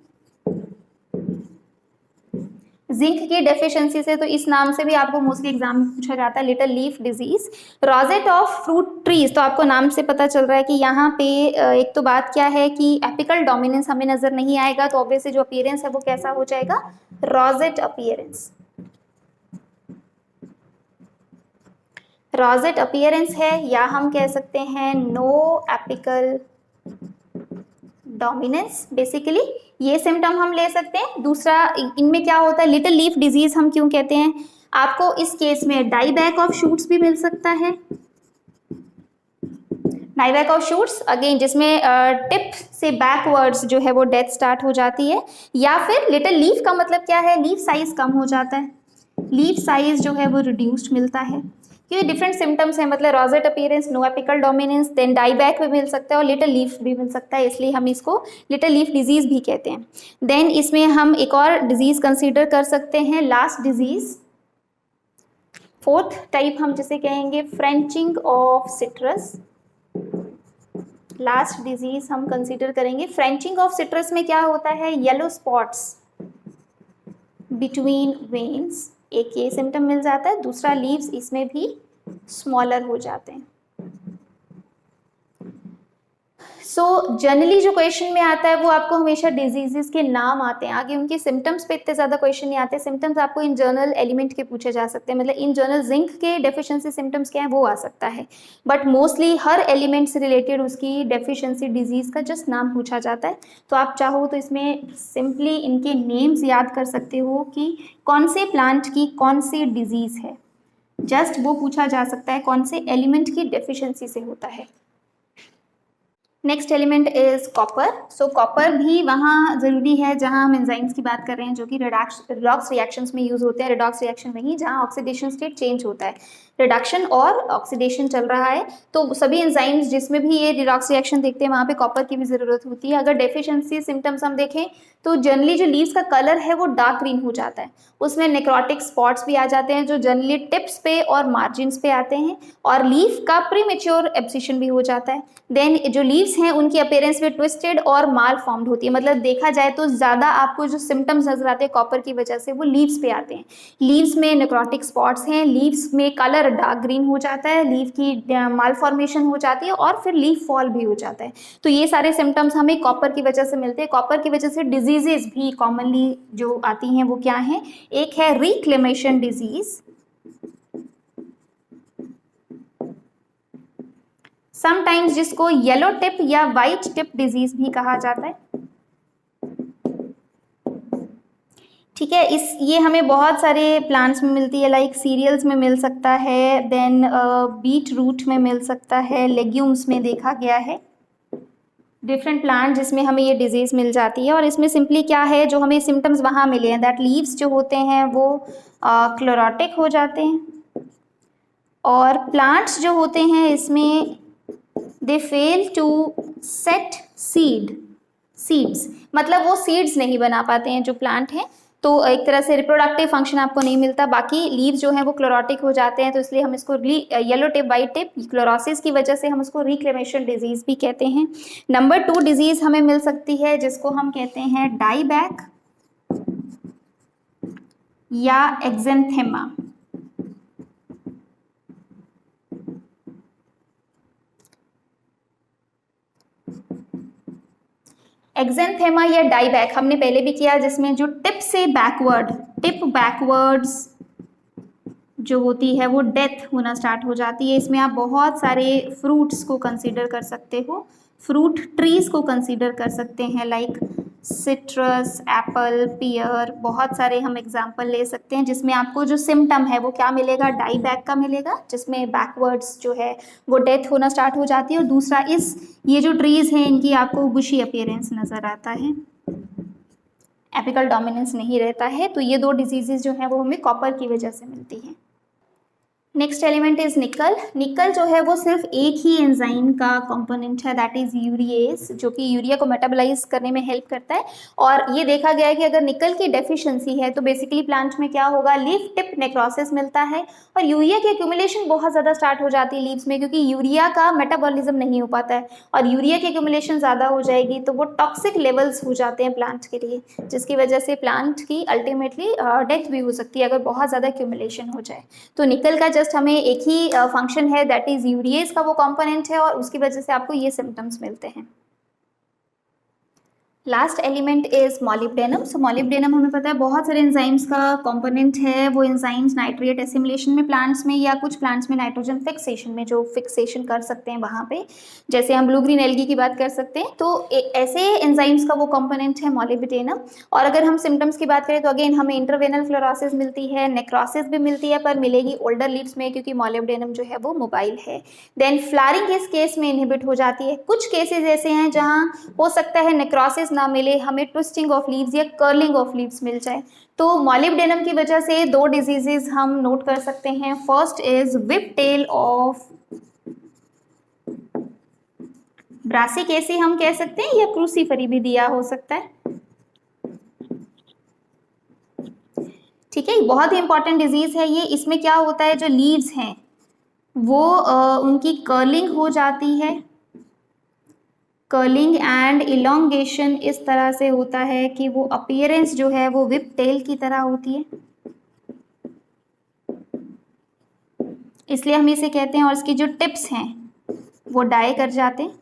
जिंक की डेफिशिएंसी से तो इस नाम से भी आपको मोस्टली एग्जाम में पूछा जाता है, little leaf disease. Rosette of fruit trees, तो आपको नाम से पता चल रहा है कि यहाँ पे एक तो बात क्या है कि एपिकल डोमिनेंस हमें नजर नहीं आएगा, तो ऑब्वियसली जो अपीयरेंस है वो कैसा हो जाएगा, रोजेट अपीयरेंस। रोजेट अपीयरेंस है, या हम कह सकते हैं नो एपिकल डोमिनेंस। बेसिकली ये सिम्टम हम ले सकते हैं। दूसरा इनमें क्या होता है, लिटिल लीफ डिजीज हम क्यों कहते हैं, आपको इस केस में डाई बैक ऑफ शूट्स भी मिल सकता है। Die back of shoots again जिसमें टिप से बैकवर्ड्स जो है वो डेथ स्टार्ट हो जाती है, या फिर लिटिल लीफ का मतलब क्या है, लीफ साइज कम हो जाता है, लीफ साइज जो है वो रिड्यूस्ड मिलता है। ये डिफरेंट सिम्टम्स हैं, मतलब rosette appearance, no apical dominance, then die back भी मिल सकता है और लिटिल लीफ भी मिल सकता है, इसलिए हम इसको लिटिल लीफ डिजीज भी कहते हैं। देन इसमें हम एक और डिजीज कंसीडर कर सकते हैं, लास्ट डिजीज, फोर्थ टाइप हम जिसे कहेंगे फ्रेंचिंग ऑफ सिट्रस। लास्ट डिजीज हम कंसीडर करेंगे फ्रेंचिंग ऑफ सिट्रस में क्या होता है, येलो स्पॉट्स बिटवीन वेन्स, एक ये सिम्टम मिल जाता है, दूसरा लीव्स इसमें भी स्मॉलर हो जाते हैं। सो जनरली जो क्वेश्चन में आता है वो आपको हमेशा डिजीजेस के नाम आते हैं, आगे उनके सिम्टम्स पे इतने ज़्यादा क्वेश्चन नहीं आते। सिम्टम्स आपको इन जनरल एलिमेंट के पूछे जा सकते हैं, मतलब इन जनरल जिंक के डेफिशिएंसी सिम्टम्स क्या है वो आ सकता है, बट मोस्टली हर एलिमेंट से रिलेटेड उसकी डेफिशिएंसी डिजीज का जस्ट नाम पूछा जाता है। तो आप चाहो तो इसमें सिंपली इनके नेम्स याद कर सकते हो कि कौन से प्लांट की कौन सी डिजीज है, जस्ट वो पूछा जा सकता है कौन से एलिमेंट की डेफिशिएंसी से होता है। Next element is copper. So copper भी वहाँ ज़रूरी है जहाँ हम एंजाइम्स की बात कर रहे हैं जो कि रिडॉक्स रिएक्शंस में यूज़ होते हैं। रिडॉक्स रिएक्शन वहीं जहाँ ऑक्सीडेशन स्टेट चेंज होता है, रिडक्शन और ऑक्सीडेशन चल रहा है, तो सभी एंजाइम्स जिसमें भी ये रिडॉक्स रिएक्शन देखते हैं वहाँ पे कॉपर की भी ज़रूरत होती है। अगर डेफिशिएंसी सिम्टम्स हम देखें तो जनरली जो लीव्स का कलर है वो डार्क ग्रीन हो जाता है, उसमें नेक्रोटिक स्पॉट्स भी आ जाते हैं जो जनरली टिप्स पे और मार्जिन्स पे आते हैं, और लीफ का प्रीमेच्योर एब्सिशन भी हो जाता है। देन जो लीव्स हैं उनकी अपीयरेंस भी ट्विस्टेड और माल फॉर्म्ड होती है, मतलब देखा जाए तो ज़्यादा आपको जो सिम्टम्स नजर आते हैं कॉपर की वजह से वो लीव्स पे आते हैं। लीव्स में नेक्रोटिक स्पॉट्स हैं, लीव्स में कलर डार्क ग्रीन हो जाता है, लीफ की माल फॉर्मेशन हो जाती है और फिर लीफ फॉल भी हो जाता है। तो ये सारे सिम्टम्स हमें कॉपर की वजह से मिलते हैं। कॉपर की वजह से डिजीजेज भी कॉमनली जो आती हैं वो क्या हैं, एक है रिक्लेमेशन डिजीज, समटाइम्स जिसको येलो टिप या वाइट टिप डिजीज भी कहा जाता है। ठीक है, ये हमें बहुत सारे प्लांट्स में मिलती है, लाइक सीरियल्स में मिल सकता है, देन बीट रूट में मिल सकता है, लेग्यूम्स में देखा गया है, डिफरेंट प्लांट जिसमें हमें ये डिजीज़ मिल जाती है। और इसमें सिंपली क्या है जो हमें सिम्टम्स वहाँ मिले हैं, दैट लीव्स जो होते हैं वो क्लोरोटिक हो जाते हैं, और प्लांट्स जो होते हैं इसमें दे फेल टू सेट सीड्स, मतलब वो सीड्स नहीं बना पाते हैं जो प्लांट हैं, तो एक तरह से रिप्रोडक्टिव फंक्शन आपको नहीं मिलता। बाकी लीव्स जो हैं वो क्लोरोटिक हो जाते हैं, तो इसलिए हम इसको yellow tip white tip chlorosis की वजह से हम उसको रिक्लेमेशन डिजीज भी कहते हैं। नंबर 2 डिजीज हमें मिल सकती है जिसको हम कहते हैं डाईबैक या एक्जेंथेमा। एक्जेंथेमा या डाईबैक हमने पहले भी किया, जिसमें जो टिप बैकवर्ड्स जो होती है वो डेथ होना स्टार्ट हो जाती है। इसमें आप बहुत सारे फ्रूट्स को कंसीडर कर सकते हो, फ्रूट ट्रीज को कंसीडर कर सकते हैं, लाइक सिट्रस, एप्पल, पियर, बहुत सारे हम एग्जाम्पल ले सकते हैं जिसमें आपको जो सिम्टम है वो क्या मिलेगा, डाईबैक का मिलेगा, जिसमें बैकवर्ड्स जो है वो डेथ होना स्टार्ट हो जाती है। और दूसरा ये जो ट्रीज हैं इनकी आपको बुशी अपीयरेंस नज़र आता है, एपिकल डोमिनेंस नहीं रहता है। तो ये 2 डिजीजेज जो हैं वो हमें कॉपर की वजह से मिलती हैं। नेक्स्ट एलिमेंट इज निकल। निकल जो है वो सिर्फ एक ही एंजाइम का कंपोनेंट है, दैट इज यूरिएस, जो कि यूरिया को मेटाबोलाइज करने में हेल्प करता है। और ये देखा गया है कि अगर निकल की डेफिशिएंसी है तो बेसिकली प्लांट में क्या होगा, लीफ टिप नेक्रोसिस मिलता है और यूरिया की एक्यूमुलेशन बहुत ज़्यादा स्टार्ट हो जाती है लीव्स में, क्योंकि यूरिया का मेटाबॉलिज्म नहीं हो पाता है और यूरिया की एक्यूमुलेशन ज़्यादा हो जाएगी तो वो टॉक्सिक लेवल्स हो जाते हैं प्लांट के लिए, जिसकी वजह से प्लांट की अल्टीमेटली डेथ भी हो सकती है अगर बहुत ज़्यादा एक्यूमुलेशन हो जाए। तो निकल का जस्ट हमें एक ही फंक्शन है, दैट इज यूरिएज का वो कंपोनेंट है और उसकी वजह से आपको ये सिम्टम्स मिलते हैं। Last element is molybdenum. So molybdenum हमें पता है बहुत सारे एंजाइम्स का कंपोनेंट है। वो एंजाइम्स नाइट्रेट एसिमिलेशन में प्लांट्स में या कुछ प्लांट्स में नाइट्रोजन फिक्सेशन में जो फिक्सेशन कर सकते हैं वहाँ पे, जैसे हम ब्लू ग्रीन एल्गी की बात कर सकते हैं, तो ऐसे एंजाइम्स का वो कंपोनेंट है मॉलिब्डेनम। और अगर हम सिम्टम्स की बात करें तो अगेन हमें इंटरवेनल फ्लोरोसिस मिलती है, नेक्रोसिस भी मिलती है, पर मिलेगी ओल्डर लीव्स में क्योंकि मॉलिब्डेनम जो है वो मोबाइल है। देन फ्लावरिंग इस केस में इनहिबिट हो जाती है। कुछ केसेस ऐसे हैं जहाँ हो सकता है नेक्रोसिस ना मिले, हमें ट्विस्टिंग ऑफ लीव्स या कर्लिंग ऑफ लीव्स मिल जाए। तो मॉलिब्डेनम की वजह से 2 डिजीजेस हम नोट कर सकते हैं। First is whip tail of Brassicaceae हम कह सकते हैं, या क्रूसीफरी भी दिया हो सकता है। ठीक है, बहुत ही इंपॉर्टेंट डिजीज है ये। इसमें क्या होता है, जो लीव्स हैं वो उनकी कर्लिंग हो जाती है, कर्लिंग एंड इलोंगेशन इस तरह से होता है कि वो अपीयरेंस जो है वो विप टेल की तरह होती है, इसलिए हम इसे कहते हैं। और इसकी जो टिप्स हैं वो डाई कर जाते हैं,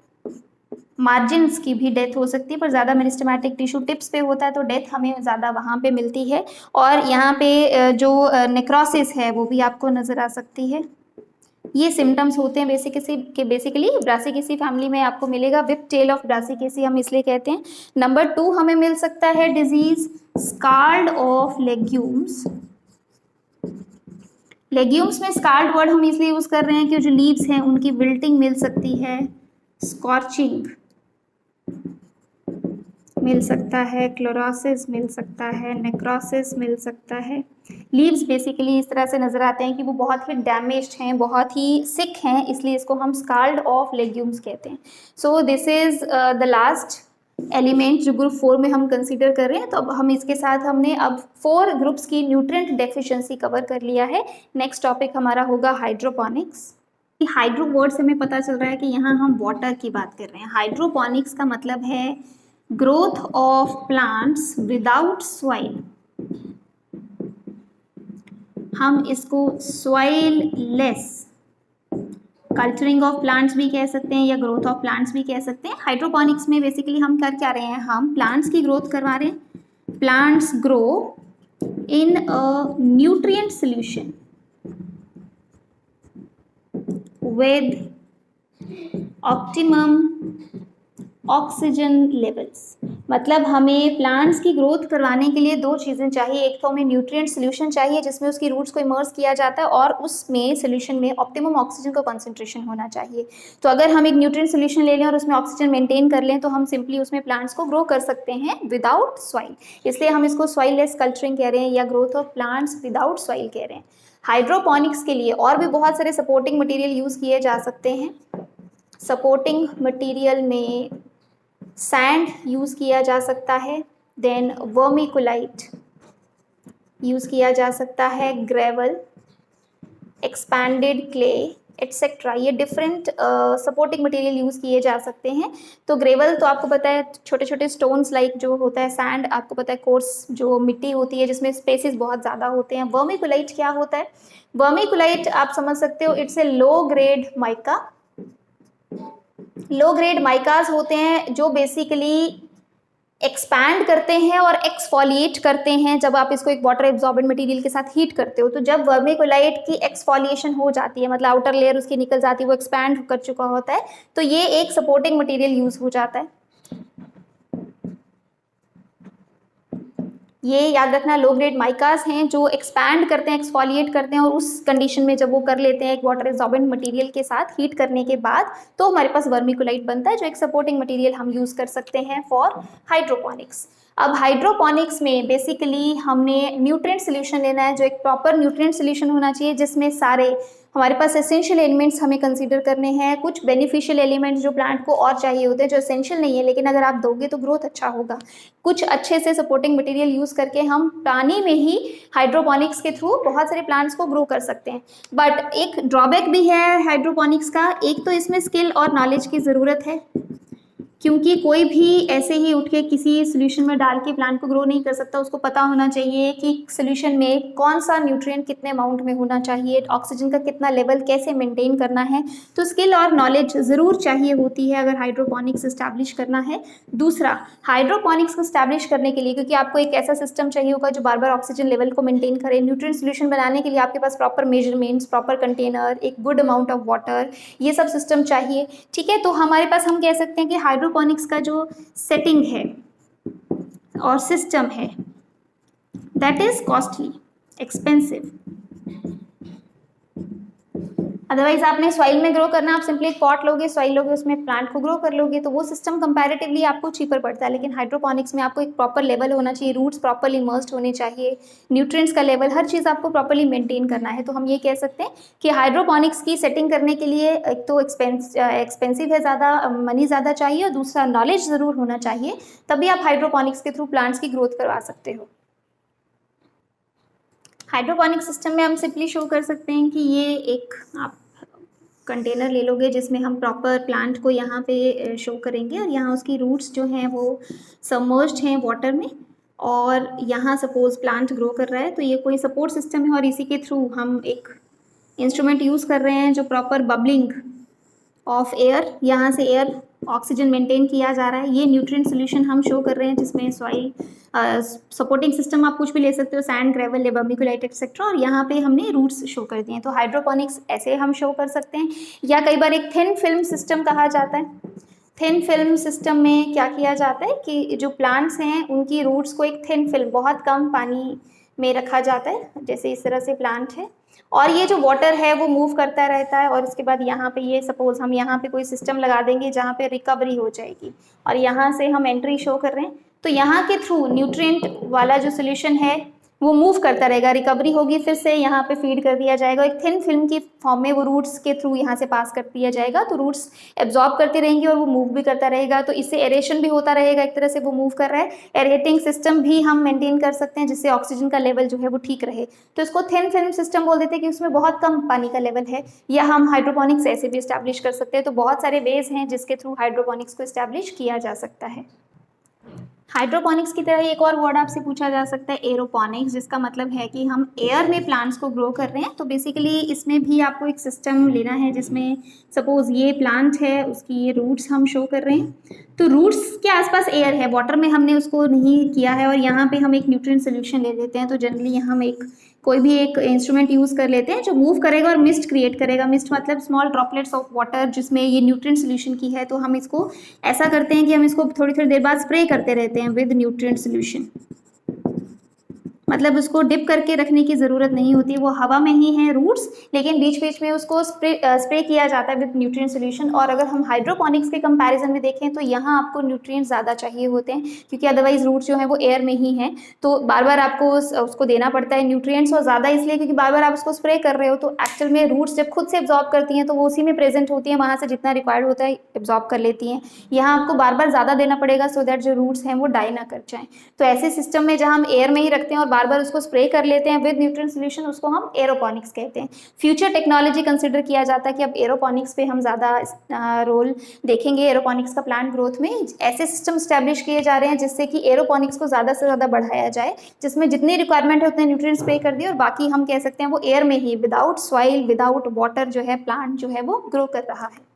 मार्जिन्स की भी डेथ हो सकती है, पर ज़्यादा मेरिस्टेमेटिक टिश्यू टिप्स पे होता है तो डेथ हमें ज़्यादा वहाँ पे मिलती है। और यहाँ पे जो नेक्रोसिस है वो भी आपको नज़र आ सकती है। ये सिम्टम्स होते हैं बेसिकली ब्रासिकेसी फैमिली में आपको मिलेगा। विप टेल ऑफ ब्रासिकेसी हम इसलिए कहते हैं। नंबर 2 हमें मिल सकता है disease scald of legumes. Legumes में स्कार्ड वर्ड हम इसलिए यूज कर रहे हैं कि जो लीव्स हैं उनकी विल्टिंग मिल सकती है, स्कॉर्चिंग मिल सकता है, क्लोरोसिस मिल सकता है, नेक्रोसिस मिल सकता है। लीव्स बेसिकली इस तरह से नज़र आते हैं कि वो बहुत ही डैमेज्ड हैं, बहुत ही सिक हैं, इसलिए इसको हम स्कार्ड ऑफ लेग्यूम्स कहते हैं। So this is the last element जो ग्रुप 4 में हम कंसीडर कर रहे हैं। तो अब हम इसके साथ हमने अब 4 ग्रुप्स की न्यूट्रिएंट डेफिशिएंसी कवर कर लिया है। नेक्स्ट टॉपिक हमारा होगा हाइड्रोपोनिक्स। हाइड्रो वर्ड से हमें पता चल रहा है कि यहाँ हम वाटर की बात कर रहे हैं। हाइड्रोपोनिक्स का मतलब है growth of plants without soil. हम इसको soil less culturing of plants भी कह सकते हैं या ग्रोथ ऑफ प्लांट्स भी कह सकते हैं। हाइड्रोपोनिक्स में बेसिकली हम कर क्या रहे हैं, हम प्लांट्स की ग्रोथ करवा रहे हैं। Plants grow in a nutrient solution with optimum oxygen levels. मतलब हमें प्लांट्स की ग्रोथ करवाने के लिए 2 चीज़ें चाहिए। एक तो हमें न्यूट्रिएंट सोल्यूशन चाहिए जिसमें उसकी रूट्स को इमर्स किया जाता है, और उसमें सोल्यूशन में ऑप्टिमम ऑक्सीजन का कॉन्सेंट्रेशन होना चाहिए। तो अगर हम एक न्यूट्रिएंट सोल्यूशन ले लें और उसमें ऑक्सीजन मेंटेन कर लें तो हम सिंपली उसमें प्लांट्स को ग्रो कर सकते हैं विदाउट सॉइल। इसलिए हम इसको सॉइल लेस कल्चरिंग कह रहे हैं या growth of plants without soil कह रहे हैं। हाइड्रोपोनिक्स के लिए और भी बहुत सारे सपोर्टिंग मटीरियल यूज़ किए जा सकते हैं। सपोर्टिंग मटीरियल में सैंड यूज़ किया जा सकता है, देन वर्मिकुलाइट यूज़ किया जा सकता है, ग्रेवल, एक्सपैंडेड क्ले एटसेट्रा। ये डिफरेंट सपोर्टिंग मटेरियल यूज़ किए जा सकते हैं। तो ग्रेवल तो आपको पता है छोटे छोटे स्टोन्स लाइक जो होता है, सैंड आपको पता है कोर्स जो मिट्टी होती है जिसमें स्पेसिस बहुत ज़्यादा होते हैं। वर्मिकुलाइट क्या होता है, वर्मिकुलाइट आप समझ सकते हो it's a low grade mica. Low grade micas होते हैं जो बेसिकली एक्सपैंड करते हैं और एक्सफोलिएट करते हैं जब आप इसको एक वाटर एब्जॉर्बेंट मटेरियल के साथ हीट करते हो। तो जब वर्मिकुलाइट की एक्सफोलिएशन हो जाती है, मतलब आउटर लेयर उसकी निकल जाती है, वो एक्सपैंड कर चुका होता है, तो ये एक सपोर्टिंग मटेरियल यूज हो जाता है। ये याद रखना, लो ग्रेड माइकास हैं जो एक्सपैंड करते हैं, एक्सफोलिएट करते हैं, और उस कंडीशन में जब वो कर लेते हैं एक वाटर एब्जॉर्बेंट मटेरियल के साथ हीट करने के बाद, तो हमारे पास वर्मिकुलाइट बनता है जो एक सपोर्टिंग मटेरियल हम यूज़ कर सकते हैं फॉर हाइड्रोपोनिक्स। अब हाइड्रोपोनिक्स में बेसिकली हमने न्यूट्रिएंट सोल्यूशन लेना है जो एक प्रॉपर न्यूट्रिएंट सोल्यूशन होना चाहिए जिसमें सारे हमारे पास एसेंशियल एलिमेंट्स हमें कंसीडर करने हैं। कुछ बेनिफिशियल एलिमेंट्स जो प्लांट को और चाहिए होते हैं जो एसेंशियल नहीं है लेकिन अगर आप दोगे तो ग्रोथ अच्छा होगा। कुछ अच्छे से सपोर्टिंग मटेरियल यूज़ करके हम पानी में ही हाइड्रोपोनिक्स के थ्रू बहुत सारे प्लांट्स को ग्रो कर सकते हैं। बट एक ड्रॉबैक भी है हाइड्रोपोनिक्स का। एक तो इसमें स्किल और नॉलेज की ज़रूरत है, क्योंकि कोई भी ऐसे ही उठ के किसी सोल्यूशन में डाल के प्लांट को ग्रो नहीं कर सकता। उसको पता होना चाहिए कि सोल्यूशन में कौन सा न्यूट्रिएंट कितने अमाउंट में होना चाहिए, ऑक्सीजन का कितना लेवल कैसे मेंटेन करना है। तो स्किल और नॉलेज ज़रूर चाहिए होती है अगर हाइड्रोपोनिक्स इस्टेब्लिश करना है। दूसरा, हाइड्रोपोनिक्स को इस्टेब्लिश करने के लिए क्योंकि आपको एक ऐसा सिस्टम चाहिए होगा जो बार बार ऑक्सीजन लेवल को मेंटेन करे, न्यूट्रिएंट सोल्यूशन बनाने के लिए आपके पास प्रॉपर मेजरमेंट्स, प्रॉपर कंटेनर, एक गुड अमाउंट ऑफ वाटर, ये सब सिस्टम चाहिए। ठीक है, तो हमारे पास हम कह सकते हैं कि हाइड्रोपोनिक्स का जो सेटिंग है और सिस्टम है that is costly, expensive. Otherwise आपने सॉइल में ग्रो करना, आप सिंपली एक पॉट लोगे, सॉइल लोगे, उसमें प्लांट को ग्रो कर लोगे तो वो सिस्टम कंपैरेटिवली आपको चीपर पड़ता है। लेकिन हाइड्रोपोनिक्स में आपको एक प्रॉपर लेवल होना चाहिए, रूट्स प्रॉपरली इमर्स्ड होने चाहिए, न्यूट्रिएंट्स का लेवल, हर चीज़ आपको प्रॉपरली मेंटेन करना है। तो हम ये कह सकते हैं कि हाइड्रोपोनिक्स की सेटिंग करने के लिए एक तो एक्सपेंसिव है, ज़्यादा मनी ज़्यादा चाहिए, और दूसरा नॉलेज ज़रूर होना चाहिए, तभी आप हाइड्रोपोनिक्स के थ्रू प्लांट्स की ग्रोथ करवा सकते हो। हाइड्रोपोनिक सिस्टम में हम सिंपली शो कर सकते हैं कि ये एक आप कंटेनर ले लोगे जिसमें हम प्रॉपर प्लांट को यहाँ पे शो करेंगे, और यहाँ उसकी रूट्स जो हैं वो सबमर्ज्ड हैं वाटर में, और यहाँ सपोज प्लांट ग्रो कर रहा है। तो ये कोई सपोर्ट सिस्टम है और इसी के थ्रू हम एक इंस्ट्रूमेंट यूज़ कर रहे हैं जो प्रॉपर बबलिंग ऑफ एयर, यहाँ से एयर ऑक्सीजन मेंटेन किया जा रहा है। ये न्यूट्रिएंट सोल्यूशन हम शो कर रहे हैं जिसमें सॉइल सपोर्टिंग सिस्टम आप कुछ भी ले सकते हो, सैंड, ग्रेवल, वर्मिकुलाइट एक्सेट्रा, और यहाँ पे हमने रूट्स शो कर दिए हैं। तो हाइड्रोपोनिक्स ऐसे हम शो कर सकते हैं, या कई बार एक थिन फिल्म सिस्टम कहा जाता है। थिन फिल्म सिस्टम में क्या किया जाता है कि जो प्लांट्स हैं उनकी रूट्स को एक थिन फिल्म, बहुत कम पानी में रखा जाता है, जैसे इस तरह से प्लांट है, और ये जो वाटर है वो मूव करता रहता है, और इसके बाद यहाँ पे ये सपोज हम यहाँ पे कोई सिस्टम लगा देंगे जहाँ पे रिकवरी हो जाएगी, और यहाँ से हम एंट्री शो कर रहे हैं, तो यहाँ के थ्रू न्यूट्रिएंट वाला जो सोल्यूशन है वो मूव करता रहेगा, रिकवरी होगी, फिर से यहाँ पे फीड कर दिया जाएगा, एक थिन फिल्म की फॉर्म में वो रूट्स के थ्रू यहाँ से पास कर दिया जाएगा, तो रूट्स एब्जॉर्ब करती रहेंगी और वो मूव भी करता रहेगा, तो इससे एरेशन भी होता रहेगा, एक तरह से वो मूव कर रहा है। एरेटिंग सिस्टम भी हम मेंटेन कर सकते हैं जिससे ऑक्सीजन का लेवल जो है वो ठीक रहे, तो इसको थिन फिल्म सिस्टम बोल देते हैं कि उसमें बहुत कम पानी का लेवल है, या हम हाइड्रोपोनिक्स ऐसे भी इस्टेब्लिश कर सकते हैं। तो बहुत सारे वेज हैं जिसके थ्रू हाइड्रोपोनिक्स को इस्टेब्लिश किया जा सकता है। हाइड्रोपोनिक्स की तरह एक और वर्ड आपसे पूछा जा सकता है एरोपोनिक्स, जिसका मतलब है कि हम एयर में प्लांट्स को ग्रो कर रहे हैं। तो बेसिकली इसमें भी आपको एक सिस्टम लेना है जिसमें सपोज ये प्लांट है, उसकी ये रूट्स हम शो कर रहे हैं, तो रूट्स के आसपास एयर है, वाटर में हमने उसको नहीं किया है, और यहाँ पे हम एक न्यूट्रिएंट सोल्यूशन ले लेते हैं। तो जनरली हम कोई भी एक इंस्ट्रूमेंट यूज़ कर लेते हैं जो मूव करेगा और मिस्ट क्रिएट करेगा। मिस्ट मतलब स्मॉल ड्रॉपलेट्स ऑफ वाटर जिसमें ये न्यूट्रिएंट सोल्यूशन की है। तो हम इसको ऐसा करते हैं कि हम इसको थोड़ी थोड़ी देर बाद स्प्रे करते रहते हैं विद न्यूट्रिएंट सोल्यूशन, मतलब उसको डिप करके रखने की ज़रूरत नहीं होती, वो हवा में ही है रूट्स, लेकिन बीच बीच में उसको स्प्रे किया जाता है विद न्यूट्रिएंट सोल्यूशन। और अगर हम हाइड्रोपोनिक्स के कंपैरिजन में देखें तो यहाँ आपको न्यूट्रिएंट्स ज़्यादा चाहिए होते हैं, क्योंकि अदरवाइज रूट्स जो है वो एयर में ही हैं, तो बार बार आपको उसको देना पड़ता है न्यूट्रिएंट्स, और ज़्यादा इसलिए क्योंकि बार बार आप उसको स्प्रे कर रहे हो, तो एक्चुअल में रूट्स जब खुद से एब्जॉर्ब करती हैं तो वो उसी में प्रेजेंट होती हैं, वहाँ से जितना रिक्वायर्ड होता है एब्जॉर्ब कर लेती हैं। यहाँ आपको बार बार ज़्यादा देना पड़ेगा सो दैट जो रूट्स हैं वो डाई ना कर जाएँ। तो ऐसे सिस्टम में जहाँ हम एयर में ही रखते हैं और बार बार उसको स्प्रे कर लेते हैं विद न्यूट्रिएंट सोल्यूशन, उसको हम एरोपोनिक्स कहते हैं। फ्यूचर टेक्नोलॉजी कंसिडर किया जाता है कि अब एरोपोनिक्स पे हम ज़्यादा रोल देखेंगे एरोपोनिक्स का प्लांट ग्रोथ में। ऐसे सिस्टम स्टैब्लिश किए जा रहे हैं जिससे कि एरोपोनिक्स को ज़्यादा से ज़्यादा बढ़ाया जाए, जिसमें जितनी रिक्वायरमेंट है उतने न्यूट्रिएंट्स स्प्रे कर दिए, और बाकी हम कह सकते हैं वो एयर में ही विदाउट सॉइल विदाउट वाटर जो है प्लांट जो है वो ग्रो कर रहा है।